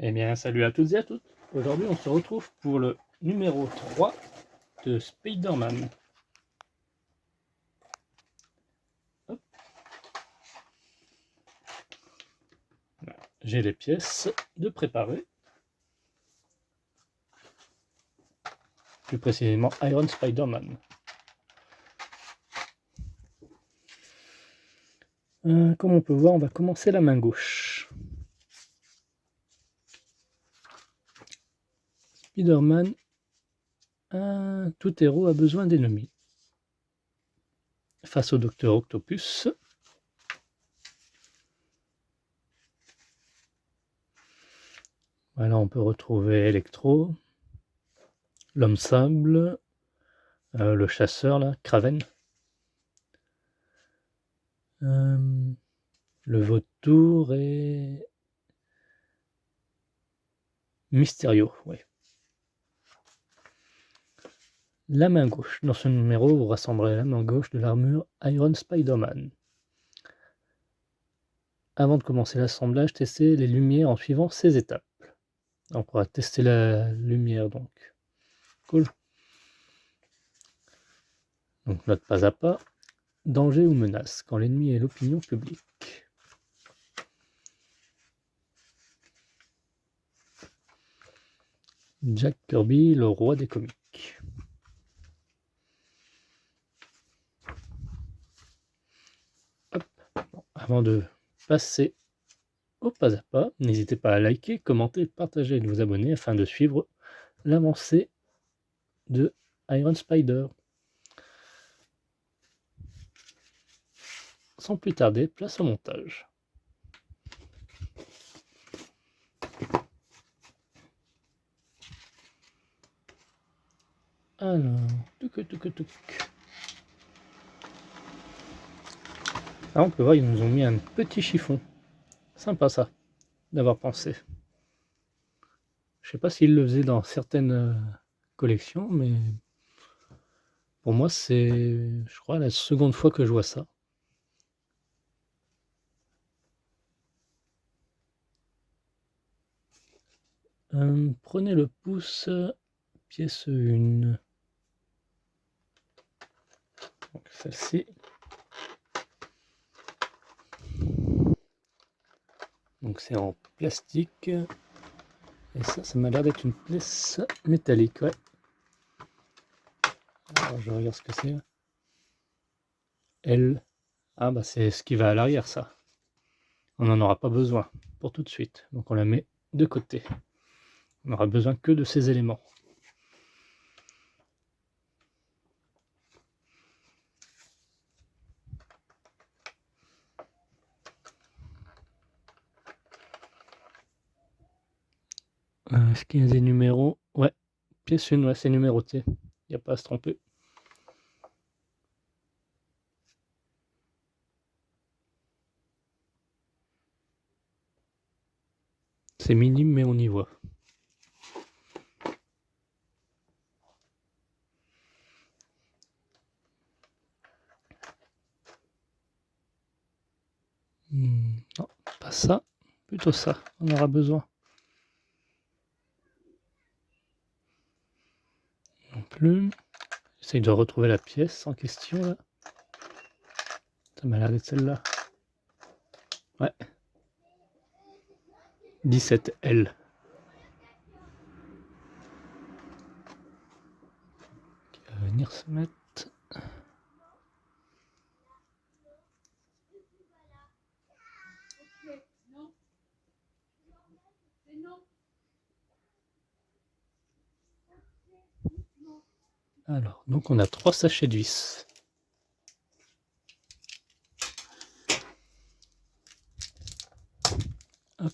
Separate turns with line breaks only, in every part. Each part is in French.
Eh bien, salut à toutes et à tous. Aujourd'hui, on se retrouve pour le numéro 3 de Spider-Man. Hop. Voilà. J'ai les pièces de préparer. Plus précisément, Iron Spider-Man. Comme on peut voir, on va commencer la main gauche. Spider-Man, tout héros a besoin d'ennemis. Face au Docteur Octopus, voilà, on peut retrouver Electro, l'Homme Sable, le chasseur, là, Kraven, le Vautour et Mysterio, ouais. La main gauche. Dans ce numéro, vous rassemblerez la main gauche de l'armure Iron Spider-Man. Avant de commencer l'assemblage, testez les lumières en suivant ces étapes. On pourra tester la lumière donc. Cool. Donc note pas à pas. Danger ou menace quand l'ennemi est l'opinion publique. Jack Kirby, le roi des comics. Hop. Bon, avant de passer au pas à pas, n'hésitez pas à liker, commenter, partager et vous abonner afin de suivre l'avancée de Iron Spider. Sans plus tarder, place au montage. Alors, touc. Là, on peut voir, ils nous ont mis un petit chiffon. Sympa ça, d'avoir pensé. Je sais pas s'ils le faisaient dans certaines collections, mais pour moi, c'est, je crois, la seconde fois que je vois ça. Prenez le pouce, pièce 1. Donc celle-ci. Donc c'est en plastique. Et ça m'a l'air d'être une pièce métallique, ouais. Alors je regarde ce que c'est. L. Ah bah c'est ce qui va à l'arrière, ça. On n'en aura pas besoin pour tout de suite. Donc on la met de côté. On n'aura besoin que de ces éléments. Est-ce qu'il y a des numéros? Ouais, pièce 1, ouais, c'est numéroté. Il n'y a pas à se tromper. C'est minime, mais on y voit. Non, pas ça. Plutôt ça. On aura besoin. Non plus. J'essaye de retrouver la pièce en question, là. Ça m'a l'air d'être celle-là. Ouais. 17L. Qui va venir se mettre. Alors, donc on a 3 sachets de vis. Hop.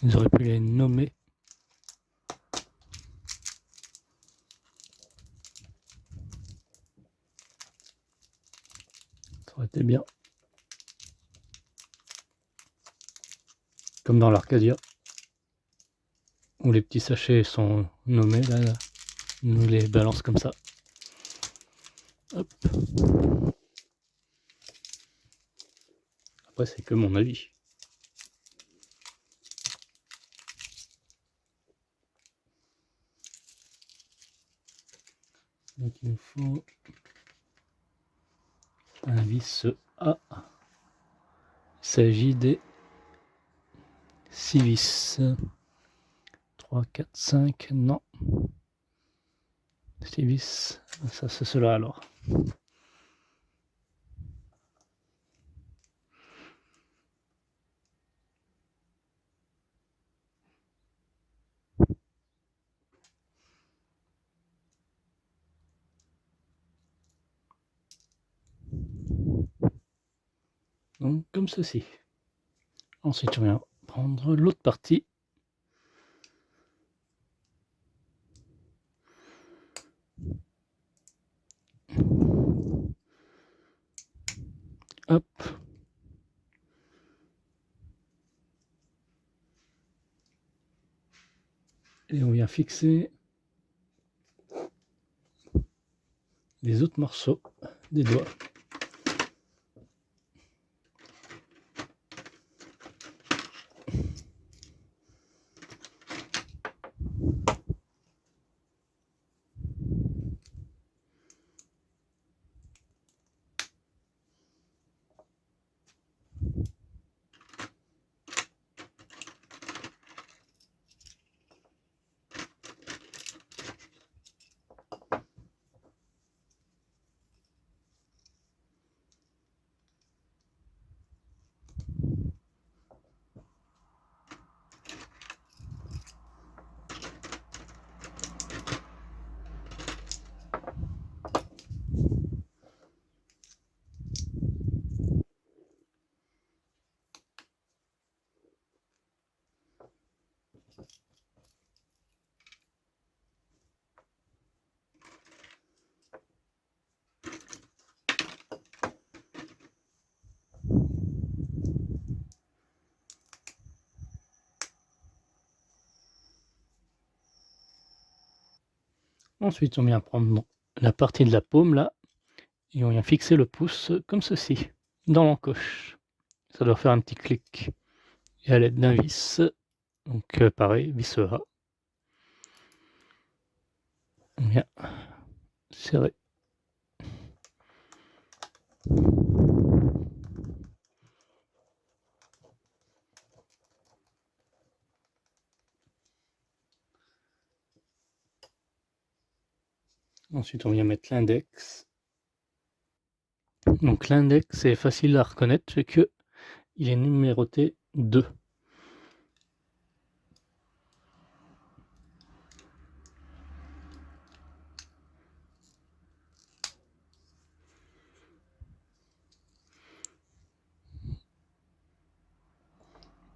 Ils auraient pu les nommer. Ça aurait été bien. Comme dans l'Arcadia. Où les petits sachets sont nommés, là. Ils nous les balancent comme ça. Hop. Après, c'est que mon avis. Donc il nous faut un vis A. Il s'agit des 6 vis. 3, 4, 5, non. 6 vis, ça c'est cela alors. Donc comme ceci. Ensuite on vient prendre l'autre partie. Hop. Et on vient fixer les autres morceaux des doigts. Ensuite on vient prendre la partie de la paume là et on vient fixer le pouce comme ceci dans l'encoche. Ça doit faire un petit clic. Et à l'aide d'un vis, donc pareil, vis A, on vient serrer. Ensuite on vient mettre l'index. Donc l'index est facile à reconnaître, c'est que il est numéroté 2.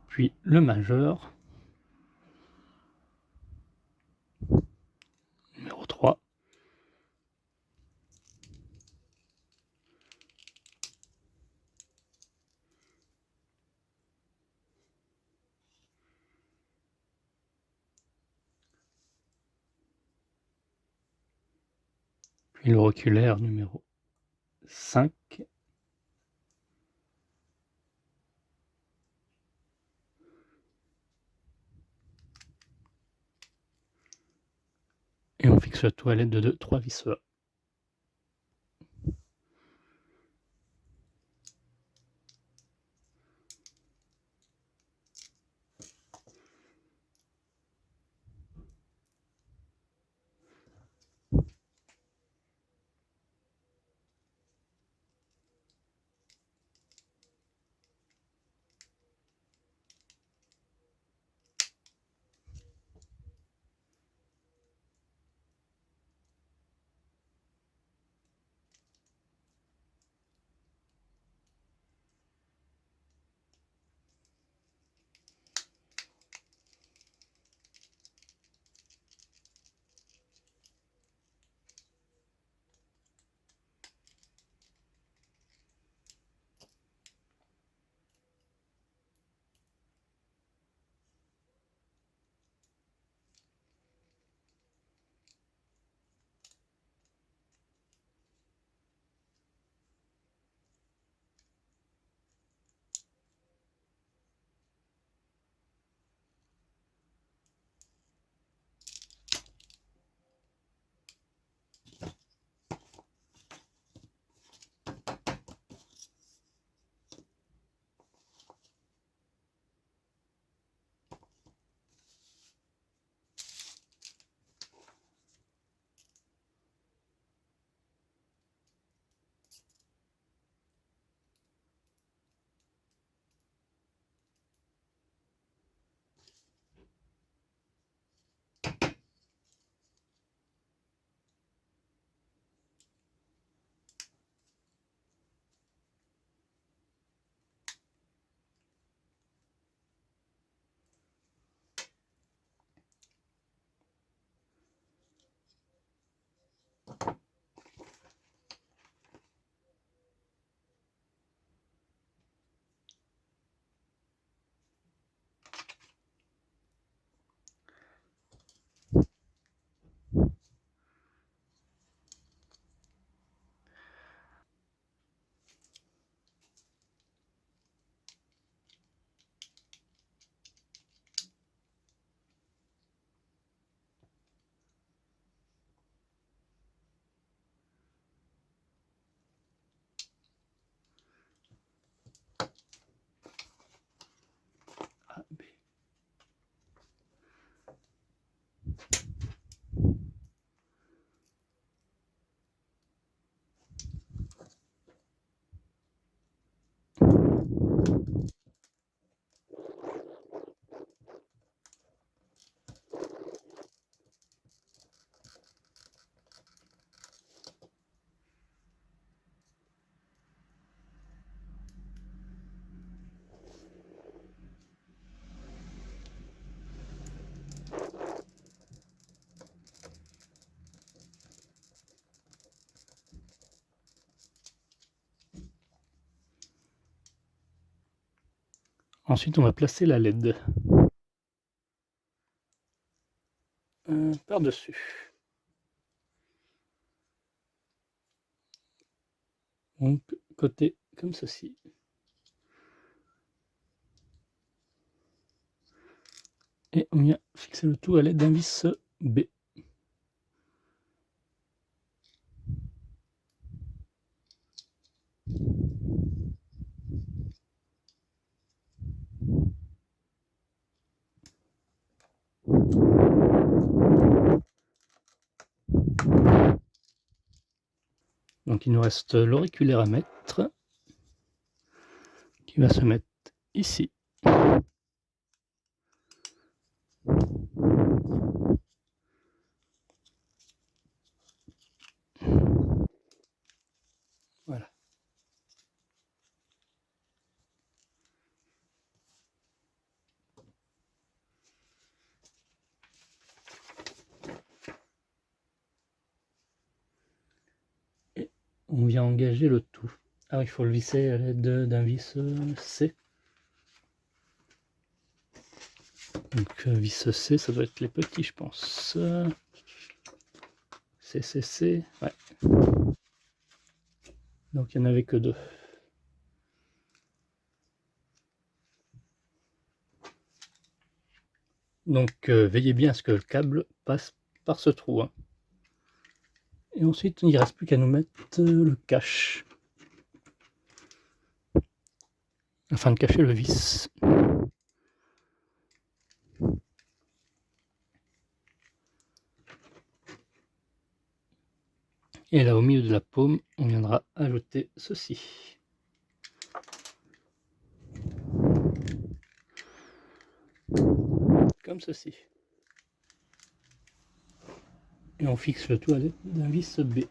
Puis le majeur, numéro 3. Puis l'auriculaire numéro 5. Et on fixe la toilette de 2, 3 vis A. Ensuite, on va placer la LED par-dessus. Donc, côté comme ceci. Et on vient fixer le tout à l'aide d'un vis B. Donc il nous reste l'auriculaire à mettre, qui va se mettre ici. Voilà. Et on vient engager le tout. Alors il faut le visser à l'aide d'un vis C. Donc vis C, ça doit être les petits, je pense. C, ouais. Donc il n'y en avait que 2. Donc veillez bien à ce que le câble passe par ce trou. Hein. Et ensuite, il ne reste plus qu'à nous mettre le cache. Afin de cacher le vis. Et là, au milieu de la paume, on viendra ajouter ceci. Comme ceci. Et on fixe le tout à l'aide d'un vis B.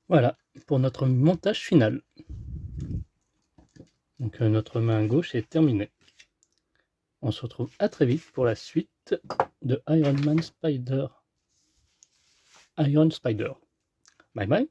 Voilà, pour notre montage final. Donc notre main gauche est terminée. On se retrouve à très vite pour la suite de Iron Spider. Bye bye.